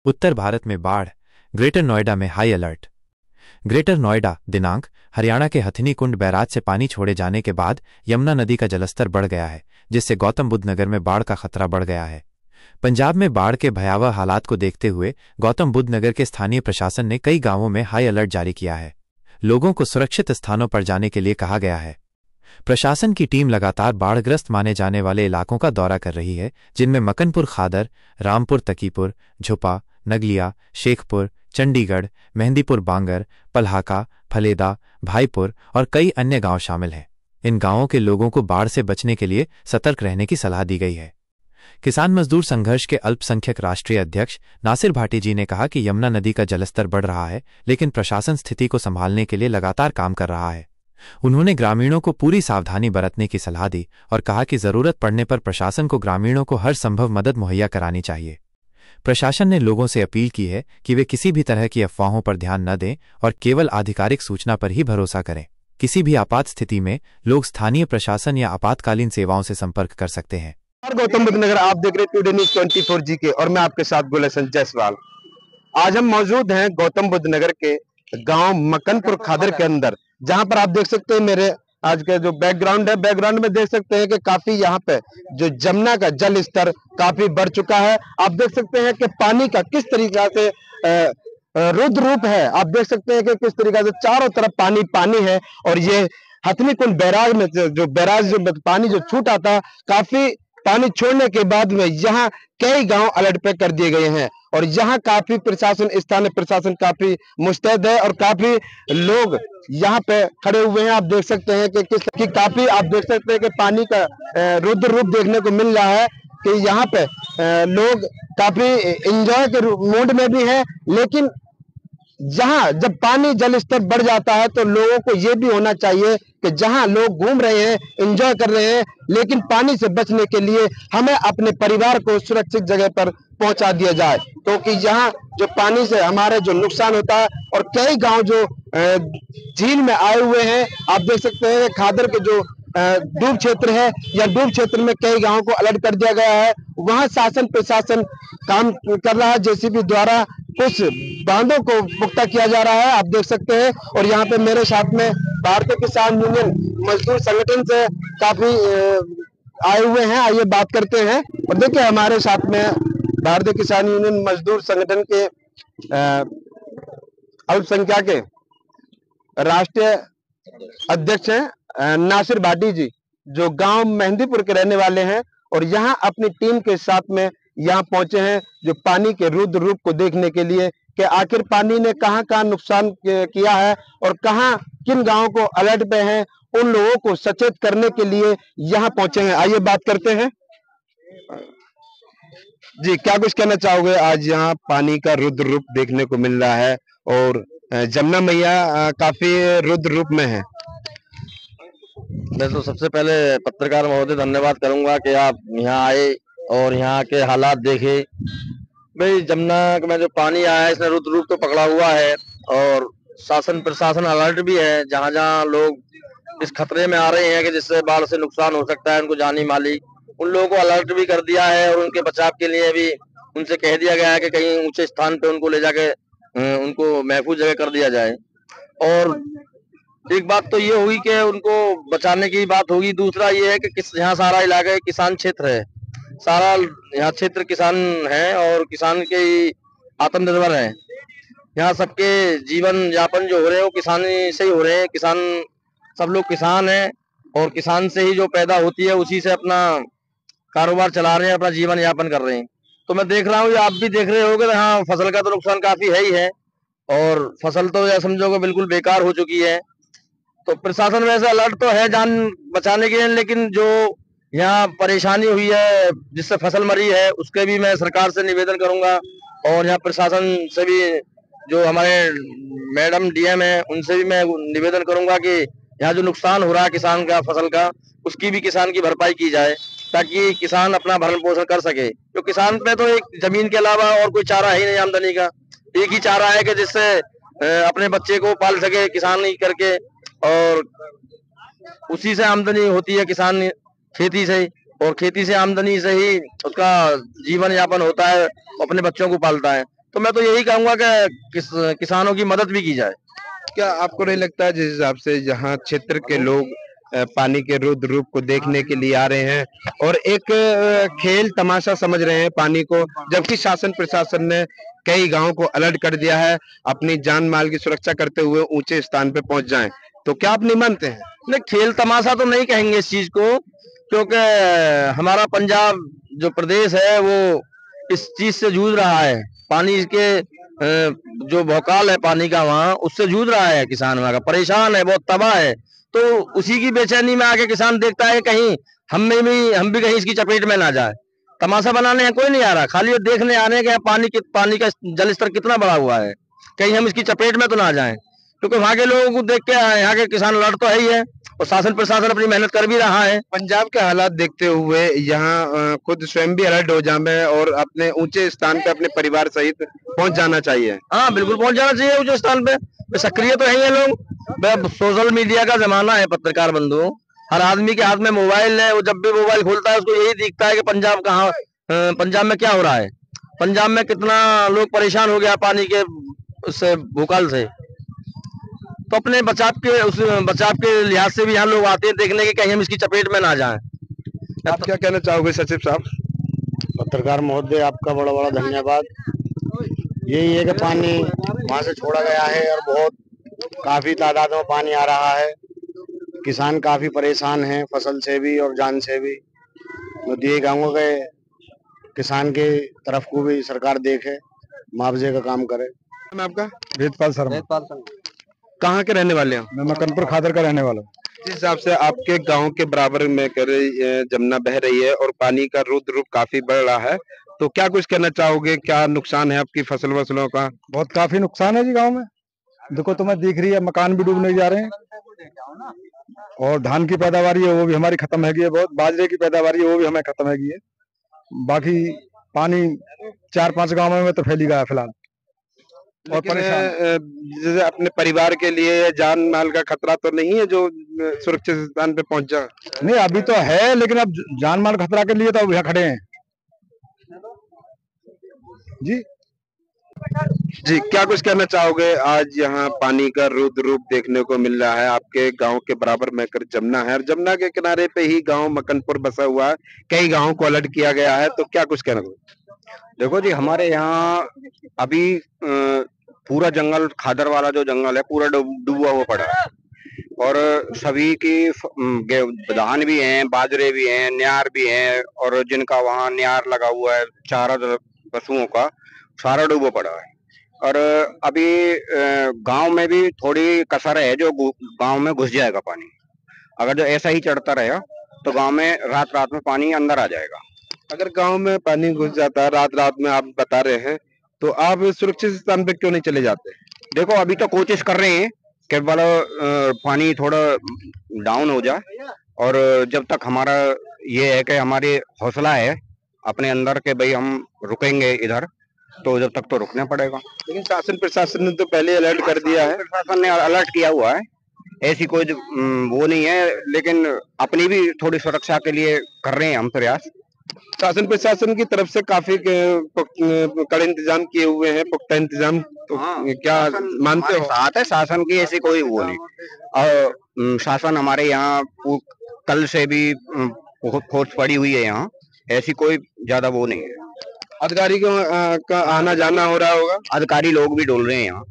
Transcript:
उत्तर भारत में बाढ़, ग्रेटर नोएडा में हाई अलर्ट। ग्रेटर नोएडा दिनांक हरियाणा के हथनी कुंड बैराज से पानी छोड़े जाने के बाद यमुना नदी का जलस्तर बढ़ गया है, जिससे गौतम बुद्ध नगर में बाढ़ का खतरा बढ़ गया है। पंजाब में बाढ़ के भयावह हालात को देखते हुए गौतम बुद्ध नगर के स्थानीय प्रशासन ने कई गांवों में हाई अलर्ट जारी किया है। लोगों को सुरक्षित स्थानों पर जाने के लिए कहा गया है। प्रशासन की टीम लगातार बाढ़ग्रस्त माने जाने वाले इलाकों का दौरा कर रही है, जिनमें मकनपुर खादर, रामपुर तकीपुर, झुपा, नगलिया, शेखपुर, चंडीगढ़, मेहंदीपुर बांगर, पलहाका, फलेदा, भाईपुर और कई अन्य गांव शामिल हैं। इन गांवों के लोगों को बाढ़ से बचने के लिए सतर्क रहने की सलाह दी गई है। किसान मजदूर संघर्ष के अल्पसंख्यक राष्ट्रीय अध्यक्ष नासिर भाटी जी ने कहा कि यमुना नदी का जलस्तर बढ़ रहा है, लेकिन प्रशासन स्थिति को संभालने के लिए लगातार काम कर रहा है। उन्होंने ग्रामीणों को पूरी सावधानी बरतने की सलाह दी और कहा कि जरूरत पड़ने पर प्रशासन को ग्रामीणों को हर संभव मदद मुहैया करानी चाहिए। प्रशासन ने लोगों से अपील की है कि वे किसी भी तरह की अफवाहों पर ध्यान न दें और केवल आधिकारिक सूचना पर ही भरोसा करें। किसी भी आपात स्थिति में लोग स्थानीय प्रशासन या आपातकालीन सेवाओं से संपर्क कर सकते हैं। गौतम बुद्ध नगर आप देख रहे हैं टुडे न्यूज़ 24 जी के, और मैं आपके साथ गुलशन जायसवाल। आज हम मौजूद हैं गौतम बुद्ध नगर के गांव मकनपुर खादर के अंदर, जहां पर आप देख सकते हैं मेरे आज का जो बैकग्राउंड है, बैकग्राउंड में देख सकते हैं कि काफी यहाँ पे जो जमुना का जल स्तर काफी बढ़ चुका है। आप देख सकते हैं कि पानी का किस तरीका से रुद्र रूप है। आप देख सकते हैं कि किस तरीके से चारों तरफ पानी पानी है, और ये हथनी कुंड बैराज में जो पानी जो छूटा था, काफी पानी छोड़ने के बाद में यहाँ कई गांव अलर्ट पे कर दिए गए हैं, और यहाँ काफी प्रशासन, स्थानीय प्रशासन काफी मुस्तैद है और काफी लोग यहाँ पे खड़े हुए हैं। आप देख सकते हैं कि काफी आप देख सकते हैं कि पानी का रुद्र रूप देखने को मिल रहा है कि यहाँ पे लोग काफी एंजॉय के मूड में भी हैं। लेकिन जहां जब पानी जल स्तर बढ़ जाता है तो लोगों को ये भी होना चाहिए कि जहां लोग घूम रहे हैं, एंजॉय कर रहे हैं, लेकिन पानी से बचने के लिए हमें अपने परिवार को सुरक्षित जगह पर पहुंचा दिया जाए, क्योंकि यहाँ जो पानी से हमारे जो नुकसान होता है, और कई गांव जो झील में आए हुए हैं। आप देख सकते हैं खादर के जो डूब क्षेत्र है, या डूब क्षेत्र में कई गांवों को अलर्ट कर दिया गया है। वहां शासन प्रशासन काम कर रहा है, जेसीबी द्वारा कुछ बांधों को पुख्ता किया जा रहा है। आप देख सकते हैं, और यहाँ पे मेरे साथ में भारतीय किसान यूनियन मजदूर संगठन से काफी आए हुए हैं। आइए बात करते हैं। और देखिए हमारे साथ में भारतीय किसान यूनियन मजदूर संगठन के अल्पसंख्यक के राष्ट्रीय अध्यक्ष हैं नासिर भाटी जी, जो गांव मेहंदीपुर के रहने वाले हैं, और यहाँ अपनी टीम के साथ में यहाँ पहुंचे हैं जो पानी के रुद्र रूप को देखने के लिए कि आखिर पानी ने कहां नुकसान किया है और कहां किन गांवों को अलर्ट पे हैं, उन लोगों को सचेत करने के लिए यहाँ पहुंचे हैं। आइए बात करते हैं। जी, क्या कुछ कहना चाहोगे? आज यहाँ पानी का रुद्र रूप देखने को मिल रहा है और जमुना मैया काफी रुद्र रूप में है। मैं तो सबसे पहले पत्रकार महोदय धन्यवाद करूंगा कि आप यहाँ आए और यहाँ के हालात देखे। भाई जमुना में जो पानी आया है इसने रुद्र रूप तो पकड़ा हुआ है, और शासन प्रशासन अलर्ट भी है। जहाँ जहाँ लोग इस खतरे में आ रहे हैं कि जिससे बाढ़ से नुकसान हो सकता है, उनको जानी माली, उन लोगों को अलर्ट भी कर दिया है, और उनके बचाव के लिए भी उनसे कह दिया गया है कि कहीं ऊंचे स्थान पे उनको ले जाके उनको महफूज जगह कर दिया जाए। और एक बात तो ये हुई कि उनको बचाने की बात होगी। दूसरा ये है कि यहाँ सारा इलाका किसान क्षेत्र है, सारा यहाँ क्षेत्र किसान है और किसान के ही आत्मनिर्भर है। यहाँ सबके जीवन यापन जो हो रहे हैं वो किसानी से ही हो रहे हैं। किसान, सब लोग किसान हैं, और किसान से ही जो पैदा होती है उसी से अपना कारोबार चला रहे हैं, अपना जीवन यापन कर रहे हैं। तो मैं देख रहा हूँ, आप भी देख रहे होगे, हाँ फसल का तो नुकसान काफी है ही है, और फसल तो या समझोगे बिल्कुल बेकार हो चुकी है। तो प्रशासन वैसे अलर्ट तो है जान बचाने के लिए, लेकिन जो यहाँ परेशानी हुई है जिससे फसल मरी है, उसके भी मैं सरकार से निवेदन करूंगा, और यहाँ प्रशासन से भी जो हमारे मैडम डीएम है उनसे भी मैं निवेदन करूंगा कि यहाँ जो नुकसान हो रहा है किसान का फसल का, उसकी भी किसान की भरपाई की जाए, ताकि किसान अपना भरण पोषण कर सके। तो किसान पे तो एक जमीन के अलावा और कोई चारा ही नहीं आमदनी का। एक ही चारा है कि जिससे अपने बच्चे को पाल सके किसान ही करके, और उसी से आमदनी होती है किसान खेती से, और खेती से आमदनी से ही उसका जीवन यापन होता है, अपने बच्चों को पालता है। तो मैं तो यही कहूंगा कि किसानों की मदद भी की जाए। क्या आपको नहीं लगता है जिस हिसाब से यहाँ क्षेत्र के लोग पानी के रुद्र रूप को देखने के लिए आ रहे हैं और एक खेल तमाशा समझ रहे हैं पानी को, जबकि शासन प्रशासन ने कई गांवों को अलर्ट कर दिया है अपनी जान माल की सुरक्षा करते हुए ऊंचे स्थान पे पहुंच जाएं, तो क्या आप नहीं मानते हैं? नहीं, खेल तमाशा तो नहीं कहेंगे इस चीज को, क्योंकि हमारा पंजाब जो प्रदेश है वो इस चीज से जूझ रहा है। पानी के जो भौकाल है पानी का वहाँ, उससे जूझ रहा है किसान, वहाँ का परेशान है, बहुत तबाह है। तो उसी की बेचैनी में आके किसान देखता है कहीं हम भी कहीं इसकी चपेट में ना जाए। तमाशा बनाने यहाँ कोई नहीं आ रहा, खाली वो देखने आ रहे हैं कि पानी का जल स्तर कितना बढ़ा हुआ है, कहीं हम इसकी चपेट में तो ना जाएं। क्योंकि वहाँ के लोगों को देख के यहाँ के किसान लड़ तो है ही है, और शासन प्रशासन अपनी मेहनत कर भी रहा है। पंजाब के हालात देखते हुए यहाँ खुद स्वयं भी अलर्ट हो जाए और अपने ऊंचे स्थान पे अपने परिवार सहित पहुंच जाना चाहिए। हाँ, बिल्कुल पहुंच जाना चाहिए ऊंचे स्थान पे। सक्रिय तो है ही है लोग। सोशल मीडिया का जमाना है पत्रकार बंधु, हर आदमी के हाथ में मोबाइल है, वो जब भी मोबाइल खोलता है उसको यही दिखता है कि पंजाब में क्या हो रहा है, पंजाब में कितना लोग परेशान हो गया पानी के उससे भूकाल से। तो अपने बचाव के लिहाज से भी यहाँ लोग आते हैं देखने के कहीं हम इसकी चपेट में ना जाएं। आप क्या कहना चाहोगे सचिव साहब? पत्रकार महोदय, आपका बड़ा बड़ा धन्यवाद। यही है कि पानी वहां से छोड़ा गया है और बहुत काफी तादाद में पानी आ रहा है। किसान काफी परेशान हैं, फसल से भी और जान से भी। तो दिए गांवों के किसान के तरफ को भी सरकार देखे, मुआवजे का काम करे। मैं आपका वेदपाल शर्मा। कहाँ के रहने वाले हैं? मैं मकनपुर खादर का रहने वाला हूँ। जिस हिसाब से आपके गांव के बराबर में जमुना बह रही है और पानी का रुद्र रूप काफी बढ़ रहा है, तो क्या कुछ कहना चाहोगे? क्या नुकसान है आपकी वसलों का? बहुत काफी नुकसान है जी गांव में। देखो तुम्हें दिख रही है, मकान भी डूबने जा रहे हैं और धान की पैदावार है वो भी हमारी खत्म है गई है, बहुत बाजरे की पैदावार है वो भी हमें खत्म है गई है। बाकी पानी 4-5 गांव में तो फैली गया फिलहाल। और जैसे अपने परिवार के लिए जान माल का खतरा तो नहीं है जो सुरक्षित स्थान पे पहुंच जाए? नहीं, अभी तो है, लेकिन अब जान माल खतरा के लिए तो अब यहाँ खड़े हैं जी। जी, क्या कुछ कहना चाहोगे? आज यहाँ पानी का रुद्र रूप देखने को मिल रहा है। आपके गांव के बराबर में कर जमुना है और जमुना के किनारे पे ही गांव मकनपुर बसा हुआ है, कई गांवों को अलर्ट किया गया है, तो क्या कुछ कहना? देखो जी, हमारे यहाँ अभी पूरा जंगल, खादर वाला जो जंगल है पूरा डूबा हुआ पड़ा है और सभी की धान भी हैं, बाजरे भी हैं, न्यार भी हैं, और जिनका वहाँ न्यार लगा हुआ है चारा पशुओं का, सारा डूबा पड़ा है। और अभी गांव में भी थोड़ी कसर है जो गांव में घुस जाएगा पानी। अगर जो ऐसा ही चढ़ता रहेगा तो गांव में रात रात में पानी अंदर आ जाएगा। अगर गांव में पानी घुस जाता है रात रात में, आप बता रहे हैं, तो आप सुरक्षित स्थान पे क्यों नहीं चले जाते? देखो, अभी तो कोशिश कर रहे हैं कि पानी थोड़ा डाउन हो जाए, और जब तक हमारा ये है कि हमारी हौसला है अपने अंदर के भाई हम रुकेंगे इधर, तो जब तक तो रुकना पड़ेगा। लेकिन शासन प्रशासन ने तो पहले अलर्ट कर दिया है। प्रशासन ने अलर्ट किया हुआ है, ऐसी कोई वो नहीं है, लेकिन अपनी भी थोड़ी सुरक्षा के लिए कर रहे हैं हम प्रयास। शासन प्रशासन की तरफ से काफी कड़े इंतजाम किए हुए हैं, पुख्ता इंतजाम, तो क्या मानते हो? साथ है शासन की, ऐसी कोई वो नहीं। और शासन हमारे यहाँ कल से भी बहुत फोर्स पड़ी हुई है यहाँ, ऐसी कोई ज्यादा वो नहीं है। अधिकारी का आना जाना हो रहा होगा? अधिकारी लोग भी डोल रहे हैं यहाँ।